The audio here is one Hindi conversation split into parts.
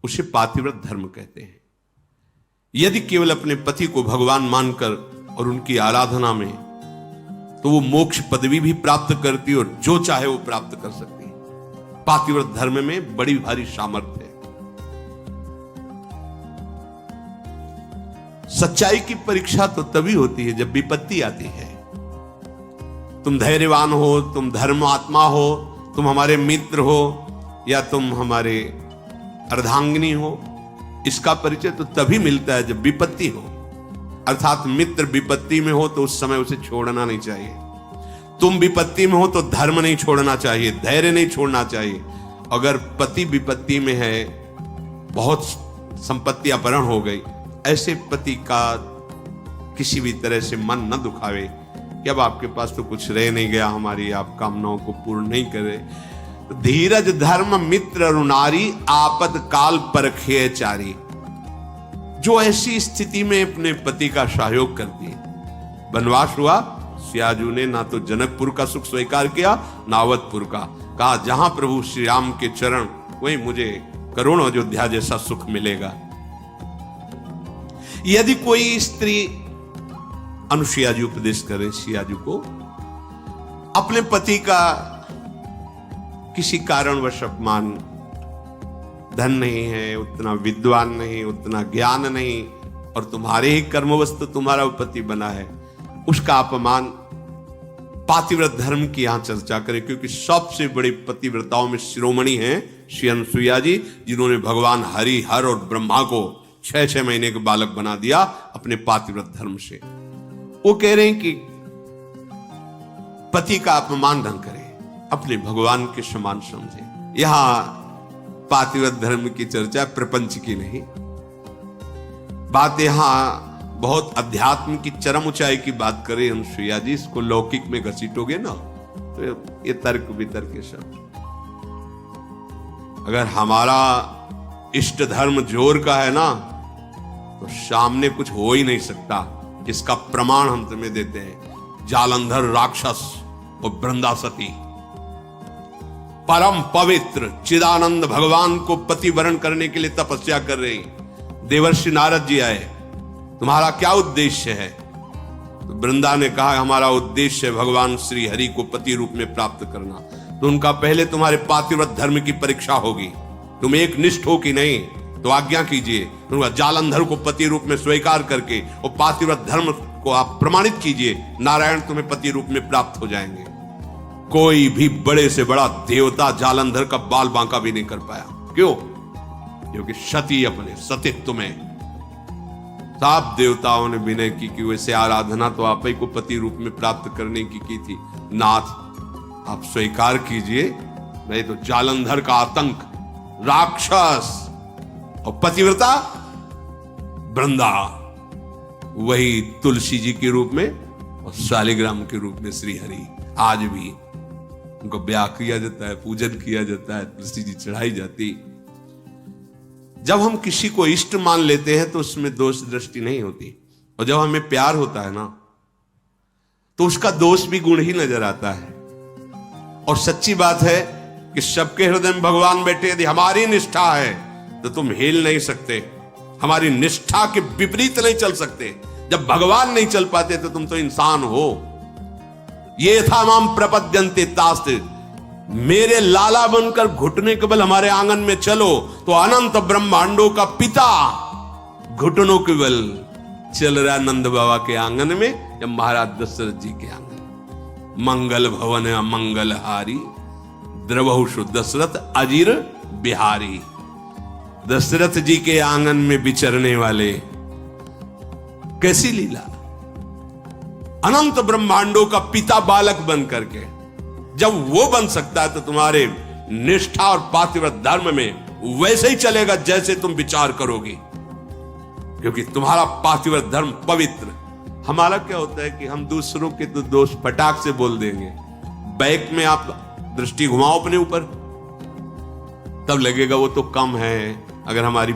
उसे पातिव्रत धर्म कहते हैं। यदि केवल अपने पति को भगवान मानकर और उनकी आराधना में, तो वो मोक्ष पदवी भी प्राप्त करती और जो चाहे वो प्राप्त कर सकती है। पातिव्रत धर्म में बड़ी भारी सामर्थ्य है। सच्चाई की परीक्षा तो तभी होती है जब विपत्ति आती है। तुम धैर्यवान हो, तुम धर्मात्मा हो, तुम हमारे मित्र हो या तुम हमारे अर्धांगिनी हो, इसका परिचय तो तभी मिलता है जब विपत्ति हो। अर्थात मित्र विपत्ति में हो तो उस समय उसे छोड़ना नहीं चाहिए। तुम विपत्ति में हो तो धर्म नहीं छोड़ना चाहिए, धैर्य नहीं छोड़ना चाहिए। अगर पति विपत्ति में है, बहुत संपत्ति अपहरण हो गई, ऐसे पति का किसी भी तरह से मन न दुखावे कि अब आपके पास तो कुछ रह नहीं गया, हमारी आप कामनाओं को पूर्ण नहीं करे। धीरज धर्म मित्र अरुणारी, आपद काल परखे चारी। जो ऐसी स्थिति में अपने पति का सहयोग करती है। वनवास हुआ, सियाजू ने ना तो जनकपुर का सुख स्वीकार किया ना अवधपुर का। कहा जहां प्रभु श्री राम के चरण, वहीं मुझे करोड़ों अयोध्या जैसा सुख मिलेगा। यदि कोई स्त्री, अनुसुईया जी उपदेश करे सियाजू को, अपने पति का किसी कारणवश अपमान, धन नहीं है, उतना विद्वान नहीं, उतना ज्ञान नहीं, और तुम्हारे ही कर्मवश तो तुम्हारा पति बना है, उसका अपमान, पातिव्रत धर्म की यहां चर्चा करें। क्योंकि सबसे बड़ी पतिव्रताओं में शिरोमणि हैं श्री अनुसुईया जी, जिन्होंने भगवान हरि, हर और ब्रह्मा को 6-6 महीने के बालक बना दिया अपने पातिव्रत धर्म से। वो कह रहे हैं कि पति का अपमान न करें, अपने भगवान के समान समझे। यहां पातिव्रत धर्म की चर्चा प्रपंच की नहीं, बात यहां बहुत अध्यात्म की चरम ऊंचाई की बात करें अनुसुईया जी। इसको लौकिक में घसीटोगे ना तो ये तर्क वितर्क के सब। अगर हमारा इष्ट धर्म जोर का है ना, तो सामने कुछ हो ही नहीं सकता। इसका प्रमाण हम तुम्हें देते हैं। जालंधर राक्षस और वृंदासती परम पवित्र चिदानंद भगवान को पति वरण करने के लिए तपस्या कर रही। देवर्षि नारद जी आए, तुम्हारा क्या उद्देश्य है? तो वृंदा ने कहा हमारा उद्देश्य है भगवान श्री हरि को पति रूप में प्राप्त करना। तो उनका पहले तुम्हारे पातिव्रत धर्म की परीक्षा होगी, तुम एक निष्ठ हो कि नहीं, तो आज्ञा कीजिए। उनका जालंधर को पति रूप में स्वीकार करके और पातिव्रत धर्म को आप प्रमाणित कीजिए, नारायण तुम्हें पति रूप में प्राप्त हो जाएंगे। कोई भी बड़े से बड़ा देवता जालंधर का बाल बांका भी नहीं कर पाया। क्यों? क्योंकि सती अपने सतीत्व में सब देवताओं ने विनय की कि वैसे आराधना तो आप ही को पति रूप में प्राप्त करने की थी। नाथ आप स्वीकार कीजिए, नहीं तो जालंधर का आतंक, राक्षस और पतिव्रता वृंदा, वही तुलसी जी के रूप में और शालिग्राम के रूप में श्री हरि। आज भी उनको ब्याह किया जाता है, पूजन किया जाता है, तुलसी जी चढ़ाई जाती। जब हम किसी को इष्ट मान लेते हैं तो उसमें दोष दृष्टि नहीं होती, और जब हमें प्यार होता है ना, तो उसका दोष भी गुण ही नजर आता है। और सच्ची बात है कि सबके हृदय में भगवान बैठे। यदि हमारी निष्ठा है तो तुम हिल नहीं सकते, हमारी निष्ठा के विपरीत नहीं चल सकते। जब भगवान नहीं चल पाते तो तुम तो इंसान हो। ये था माम प्रपद्यन्ते तास्ते, मेरे लाला बनकर घुटने के बल हमारे आंगन में चलो तो अनंत ब्रह्मांडों का पिता घुटनों के बल चल रहा नंद बाबा के आंगन में या महाराज दशरथ जी के आंगन। मंगल भवन अमंगल हारी, द्रवहुषु दशरथ अजीर बिहारी। दशरथ जी के आंगन में विचरने वाले, कैसी लीला! अनंत ब्रह्मांडों का पिता बालक बन करके जब वो बन सकता है तो तुम्हारे निष्ठा और पातिव्रत धर्म में वैसे ही चलेगा जैसे तुम विचार करोगे, क्योंकि तुम्हारा पातिव्रत धर्म पवित्र। हमारा क्या होता है कि हम दूसरों के तो दोष फटाक से बोल देंगे। बैक में आप दृष्टि घुमाओ अपने ऊपर, तब लगेगा वो तो कम है। अगर हमारी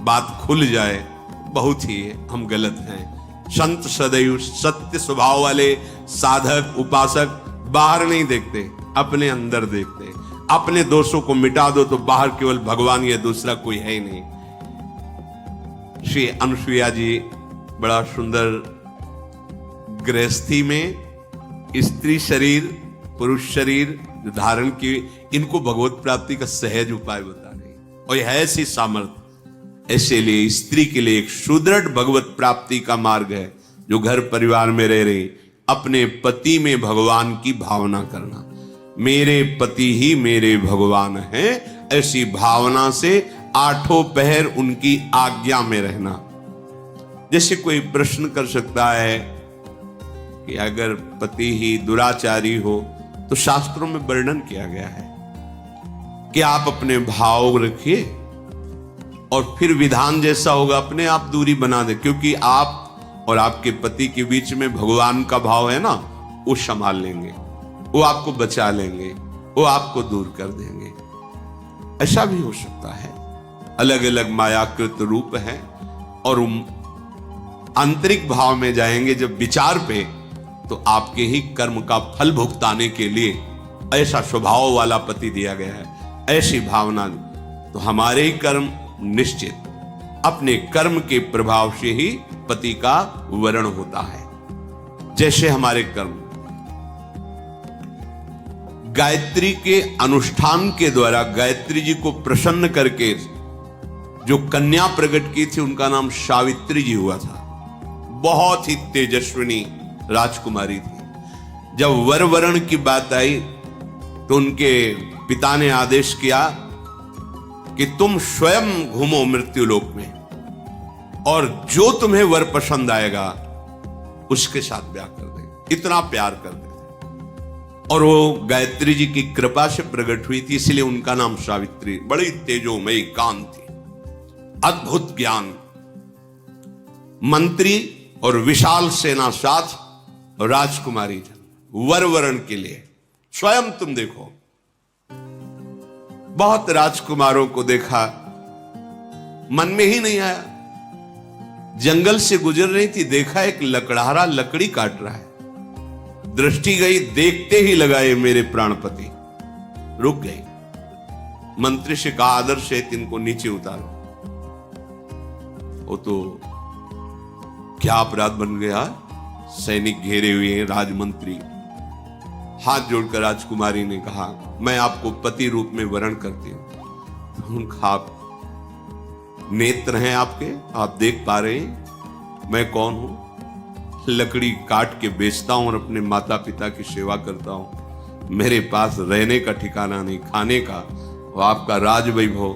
बात खुल जाए बहुत ही हम गलत हैं। संत सदैव सत्य स्वभाव वाले साधक उपासक बाहर नहीं देखते, अपने अंदर देखते। अपने दोषों को मिटा दो तो बाहर केवल भगवान या दूसरा कोई है ही नहीं। श्री अनुसुईया जी बड़ा सुंदर गृहस्थी में स्त्री शरीर पुरुष शरीर धारण की, इनको भगवत प्राप्ति का सहज उपाय बता रही और यह ऐसी सामर्थ्य। ऐसे लिए स्त्री के लिए एक सुदृढ़ भगवत प्राप्ति का मार्ग है, जो घर परिवार में रह रही अपने पति में भगवान की भावना करना। मेरे पति ही मेरे भगवान हैं, ऐसी भावना से आठों पहर उनकी आज्ञा में रहना। जैसे कोई प्रश्न कर सकता है कि अगर पति ही दुराचारी हो तो शास्त्रों में वर्णन किया गया है कि आप अपने भाव रखिए और फिर विधान जैसा होगा अपने आप दूरी बना दे, क्योंकि आप और आपके पति के बीच में भगवान का भाव है ना, वो संभाल लेंगे, वो आपको बचा लेंगे, वो आपको दूर कर देंगे। ऐसा भी हो सकता है। अलग अलग मायाकृत रूप हैं और आंतरिक भाव में जाएंगे जब विचार पे, तो आपके ही कर्म का फल भुगताने के लिए ऐसा स्वभाव वाला पति दिया गया है, ऐसी भावना। तो हमारे ही कर्म निश्चित, अपने कर्म के प्रभाव से ही पति का वरण होता है। जैसे हमारे कर्म गायत्री के अनुष्ठान के द्वारा गायत्री जी को प्रसन्न करके जो कन्या प्रकट की थी, उनका नाम सावित्री जी हुआ था। बहुत ही तेजस्विनी राजकुमारी थी। जब वर वरण की बात आई तो उनके पिता ने आदेश किया कि तुम स्वयं घूमो मृत्युलोक में और जो तुम्हें वर पसंद आएगा उसके साथ ब्याह कर दे, इतना प्यार कर दे। और वो गायत्री जी की कृपा से प्रकट हुई थी, इसलिए उनका नाम सावित्री। बड़ी तेजोमयी कांति, अद्भुत ज्ञान, मंत्री और विशाल सेना साथ और राजकुमारी वर वरण के लिए। स्वयं तुम देखो, बहुत राजकुमारों को देखा, मन में ही नहीं आया। जंगल से गुजर रही थी, देखा एक लकड़हारा लकड़ी काट रहा है, दृष्टि गई, देखते ही लगाए मेरे प्राणपति, रुक गई। मंत्री से कहा आदर से इनको नीचे उतारो। वो तो क्या अपराध बन गया, सैनिक घेरे हुए हैं, राजमंत्री। हाथ जोड़कर राजकुमारी ने कहा मैं आपको पति रूप में वरण करती हूं। उनका आप नेत्र हैं आपके, आप देख पा रहे हैं मैं कौन हूं। लकड़ी काट के बेचता हूं और अपने माता पिता की सेवा करता हूं। मेरे पास रहने का ठिकाना नहीं, खाने का। और आपका राज वैभव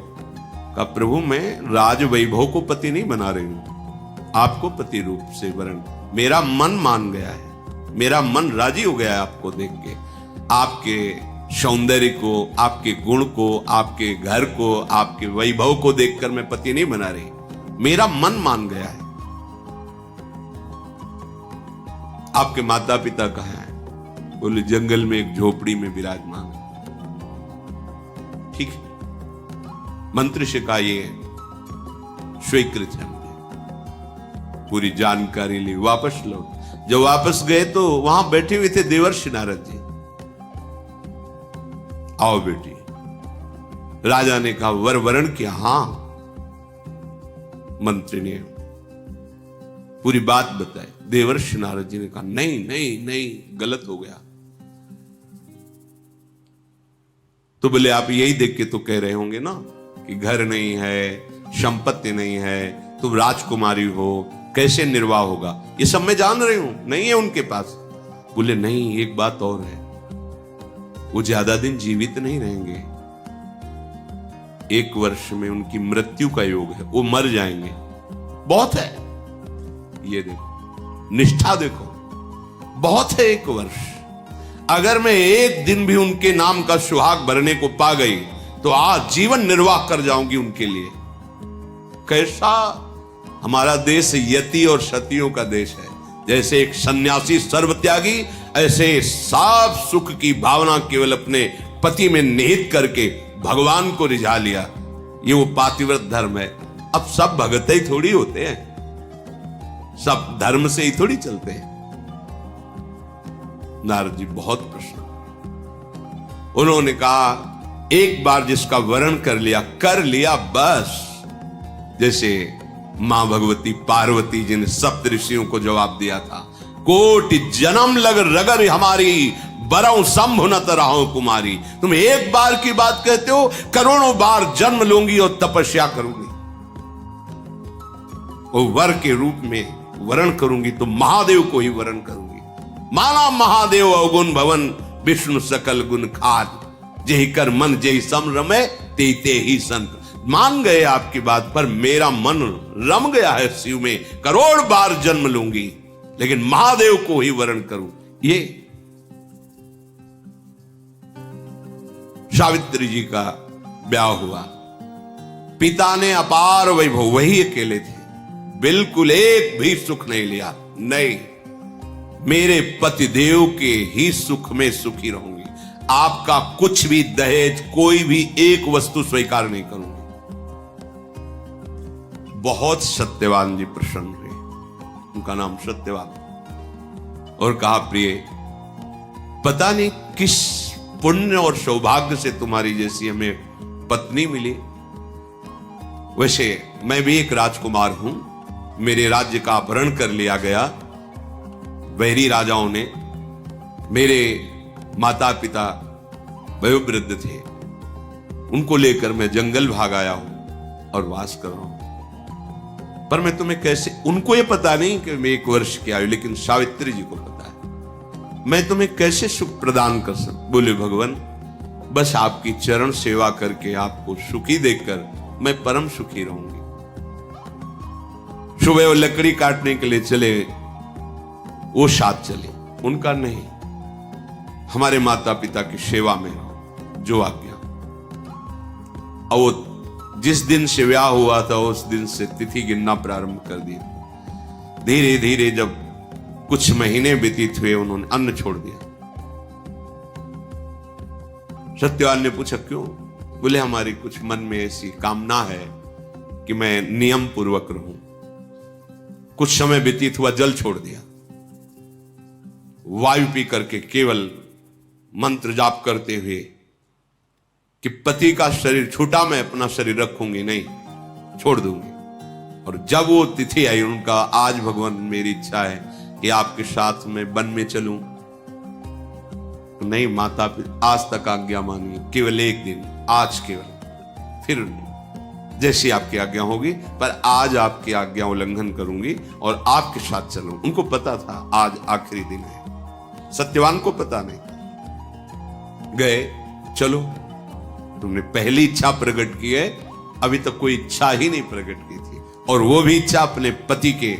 का प्रभु, मैं राज वैभव को पति नहीं बना रही हूं, आपको पति रूप से वरण। मेरा मन मान गया है, मेरा मन राजी हो गया है आपको देख के, आपके सौंदर्य को, आपके गुण को, आपके घर को, आपके वैभव को देखकर मैं पति नहीं बना रही, मेरा मन मान गया है। आपके माता पिता कहाँ हैं? बोले जंगल में एक झोपड़ी में विराजमान। ठीक है, मंत्री से कहा ये स्वीकृत है, पूरी जानकारी ली, वापस लौट। जब वापस गए तो वहां बैठे हुए थे देवर्षि नारद जी। आओ बेटी। राजा ने कहा वर वरण किया? हां। मंत्री ने पूरी बात बताई। देवर्षि नारद जी ने कहा नहीं नहीं नहीं, गलत हो गया। तो बोले आप यही देख के तो कह रहे होंगे ना कि घर नहीं है, संपत्ति नहीं है, तुम राजकुमारी हो, कैसे निर्वाह होगा? ये सब मैं जान रही हूं, नहीं है उनके पास। बोले नहीं, एक बात और है, वो ज्यादा दिन जीवित नहीं रहेंगे। 1 वर्ष में उनकी मृत्यु का योग है, वो मर जाएंगे। बहुत है, ये देखो, निष्ठा देखो, बहुत है 1 वर्ष। अगर मैं एक दिन भी उनके नाम का सुहाग भरने को पा गई तो आज जीवन निर्वाह कर जाऊंगी उनके लिए। कैसा हमारा देश यति और सतियों का देश है। जैसे एक सन्यासी सर्वत्यागी, ऐसे सब सुख की भावना केवल अपने पति में निहित करके भगवान को रिझा लिया। ये वो पातिव्रत धर्म है। अब सब भगत ही थोड़ी होते हैं, सब धर्म से ही थोड़ी चलते हैं। नारद जी बहुत प्रसन्न। उन्होंने कहा एक बार जिसका वरण कर लिया बस। जैसे मां भगवती पार्वती जी ने सप्त ऋषियों को जवाब दिया था, कोटि जन्म लग रगर हमारी, बरऊ संभु न तरहो कुमारी। तुम एक बार की बात कहते हो, करोड़ों बार जन्म लूंगी और तपस्या करूंगी, वो वर के रूप में वरण करूंगी तो महादेव को ही वरण करूंगी। माना महादेव अवगुण भवन, विष्णु सकल गुण खान, जेहि कर मन जेहि सम रमे, ते ते ही संत। मान गए आपकी बात पर, मेरा मन रम गया है शिव में, करोड़ बार जन्म लूंगी लेकिन महादेव को ही वरण करूं। ये सावित्री जी का ब्याह हुआ, पिता ने अपार वैभव, वही अकेले थे, बिल्कुल एक भी सुख नहीं लिया। नहीं, मेरे पति देव के ही सुख में सुखी रहूंगी, आपका कुछ भी दहेज, कोई भी एक वस्तु स्वीकार नहीं करूंगी। बहुत सत्यवान जी प्रसन्न हुए, उनका नाम सत्यवान, और कहा प्रिय, पता नहीं किस पुण्य और सौभाग्य से तुम्हारी जैसी हमें पत्नी मिली। वैसे मैं भी एक राजकुमार हूं, मेरे राज्य का अपहरण कर लिया गया वैरी राजाओं ने। मेरे माता पिता वयोवृद्ध थे, उनको लेकर मैं जंगल भाग आया हूं और वास कर रहा हूं। पर मैं तुम्हें कैसे, उनको ये पता नहीं कि मैं 1 वर्ष की आयु, लेकिन सावित्री जी को पता है, मैं तुम्हें कैसे सुख प्रदान कर सकूं। बोले भगवान, बस आपकी चरण सेवा करके, आपको सुखी देखकर मैं परम सुखी रहूंगी। सुबह वो लकड़ी काटने के लिए चले, वो साथ चले, उनका नहीं, हमारे माता पिता की सेवा में रहो, जो आज्ञा। और वो जिस दिन से ब्याह हुआ था उस दिन से तिथि गिनना प्रारंभ कर दी। धीरे धीरे जब कुछ महीने व्यतीत हुए, उन्होंने अन्न छोड़ दिया। सत्यवान ने पूछा क्यों? बोले हमारी कुछ मन में ऐसी कामना है कि मैं नियम पूर्वक रहूं। कुछ समय व्यतीत हुआ, जल छोड़ दिया, वायु पी करके केवल मंत्र जाप करते हुए कि पति का शरीर छूटा, मैं अपना शरीर रखूंगी नहीं, छोड़ दूंगी। और जब वो तिथि आई, उनका आज भगवान मेरी इच्छा है कि आपके साथ में वन में चलूं। नहीं माता पिता, आज तक आज्ञा मानिए, केवल एक दिन, आज केवल, फिर जैसी आपकी आज्ञा होगी, पर आज आपकी आज्ञा उल्लंघन करूंगी और आपके साथ चलूं। उनको पता था आज आखिरी दिन है, सत्यवान को पता नहीं। गए, चलो तुमने पहली इच्छा प्रकट की है, अभी तक कोई इच्छा ही नहीं प्रकट की थी, और वो भी इच्छा अपने पति के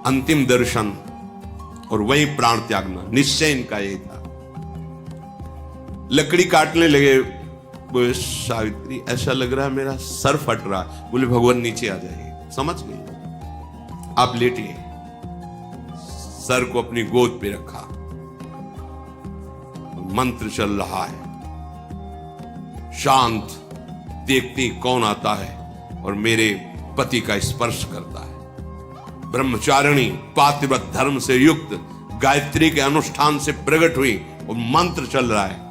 अंतिम दर्शन और वही प्राण त्यागना, निश्चय इनका यही था। लकड़ी काटने लगे, बोले सावित्री ऐसा लग रहा है मेरा सर फट रहा। बोले भगवान नीचे आ जाइए, समझ गए, आप लेटिए। सर को अपनी गोद पे रखा, मंत्र चल रहा है, शांत, देखती कौन आता है और मेरे पति का स्पर्श करता है। ब्रह्मचारिणी पातिव्रत धर्म से युक्त गायत्री के अनुष्ठान से प्रकट हुई और मंत्र चल रहा है।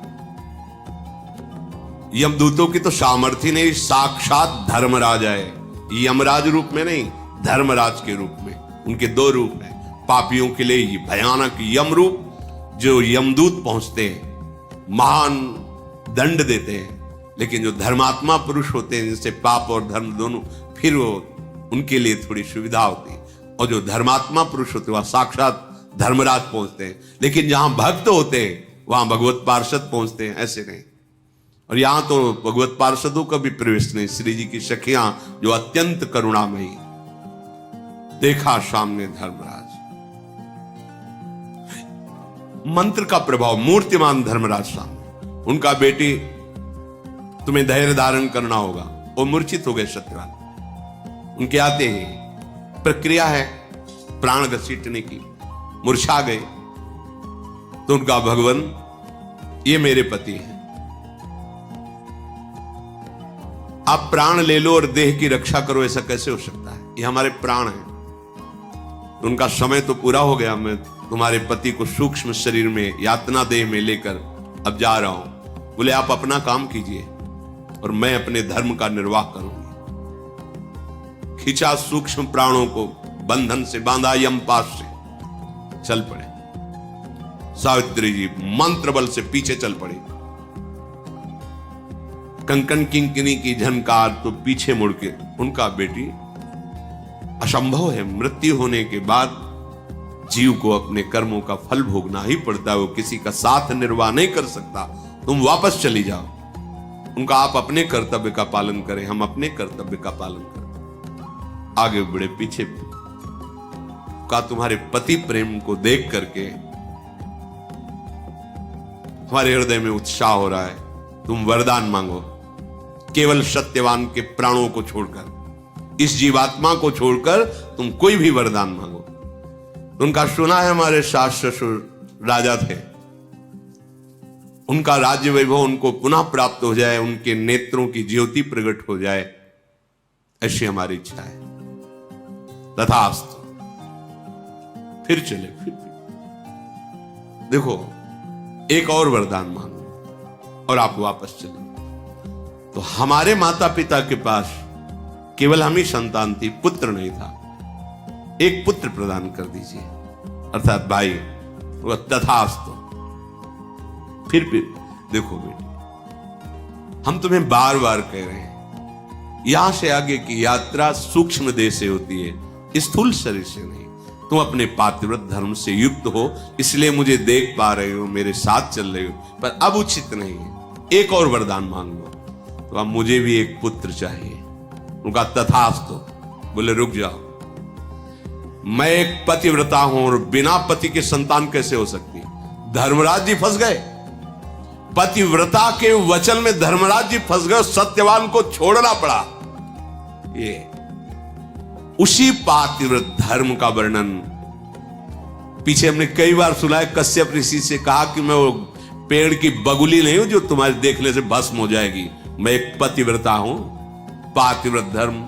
यमदूतों की तो सामर्थ्य नहीं, साक्षात धर्मराज है, यमराज रूप में नहीं, धर्मराज के रूप में। उनके 2 रूप हैं, पापियों के लिए ये भयानक यम रूप, जो यमदूत पहुंचते हैं, महान दंड देते हैं, लेकिन जो धर्मात्मा पुरुष होते हैं, जिनसे पाप और धर्म दोनों, फिर वो उनके लिए थोड़ी सुविधा होती है। और जो धर्मात्मा पुरुष होते हैं वह साक्षात धर्मराज पहुंचते हैं, लेकिन जहां भक्त होते हैं वहां भगवत पार्षद पहुंचते हैं, ऐसे नहीं। और यहां तो भगवत पार्षदों का भी प्रवेश नहीं। श्री जी की सखियां जो अत्यंत करुणामयी, देखा सामने धर्मराज, मंत्र का प्रभाव, मूर्तिमान धर्मराज सामने। उनका बेटी तुम्हें धैर्य धारण करना होगा, वो मूर्छित हो गए सत्यवान। उनके आते ही प्रक्रिया है प्राण घसीटने की, मूर्छा गए। तो उनका भगवान, ये मेरे पति हैं, आप प्राण ले लो और देह की रक्षा करो, ऐसा कैसे हो सकता है? ये हमारे प्राण हैं। तो उनका समय तो पूरा हो गया, मैं तुम्हारे पति को सूक्ष्म शरीर में, यातना देह में लेकर अब जा रहा हूं। बोले आप अपना काम कीजिए और मैं अपने धर्म का निर्वाह करूंगी। खींचा सूक्ष्म प्राणों को, बंधन से बांधा यमपाश से, चल पड़े। सावित्री जी मंत्र बल से पीछे चल पड़ी। कंकन किंकिनी की झनकार तो पीछे मुड़ के, उनका बेटी असंभव है, मृत्यु होने के बाद जीव को अपने कर्मों का फल भोगना ही पड़ता है, वो किसी का साथ निर्वाह नहीं कर सकता। तुम वापस चली जाओ। उनका आप अपने कर्तव्य का पालन करें, हम अपने कर्तव्य का पालन करें। आगे बढ़े, पीछे का तुम्हारे पति प्रेम को देख करके हमारे हृदय में उत्साह हो रहा है। तुम वरदान मांगो, केवल सत्यवान के प्राणों को छोड़कर, इस जीवात्मा को छोड़कर तुम कोई भी वरदान मांगो। उनका सुना है हमारे सास ससुर राजा थे, उनका राज्य वैभव उनको पुनः प्राप्त हो जाए, उनके नेत्रों की ज्योति प्रकट हो जाए, ऐसी हमारी इच्छा है। तथास्तु। फिर चले, फिर देखो एक और वरदान मांगो और आप वापस चले। तो हमारे माता पिता के पास केवल हम ही संतान थी, पुत्र नहीं था। एक पुत्र प्रदान कर दीजिए, अर्थात भाई। वो तथास्तु। फिर देखो बेटी, हम तुम्हें बार बार कह रहे हैं, यहां से आगे की यात्रा सूक्ष्म देह से होती है, स्थूल शरीर से नहीं। तुम अपने पातिव्रत धर्म से युक्त हो, इसलिए मुझे देख पा रहे हो, मेरे साथ चल रहे हो, पर अब उचित नहीं है। एक और वरदान मांग लो। तो अब मुझे भी एक पुत्र चाहिए। उनका तथास्तु। बोले रुक जाओ, मैं एक पतिव्रता हूं और बिना पति के संतान कैसे हो सकती? धर्मराज जी फंस गए, पतिव्रता के वचन में धर्मराज जी फंस गए, सत्यवान को छोड़ना पड़ा। ये उसी पातिव्रत धर्म का वर्णन पीछे हमने कई बार सुना है। कश्यप ऋषि से कहा कि मैं वो पेड़ की बगुली नहीं हूं जो तुम्हारे देखने से भस्म हो जाएगी, मैं एक पतिव्रता हूं। पातिव्रत धर्म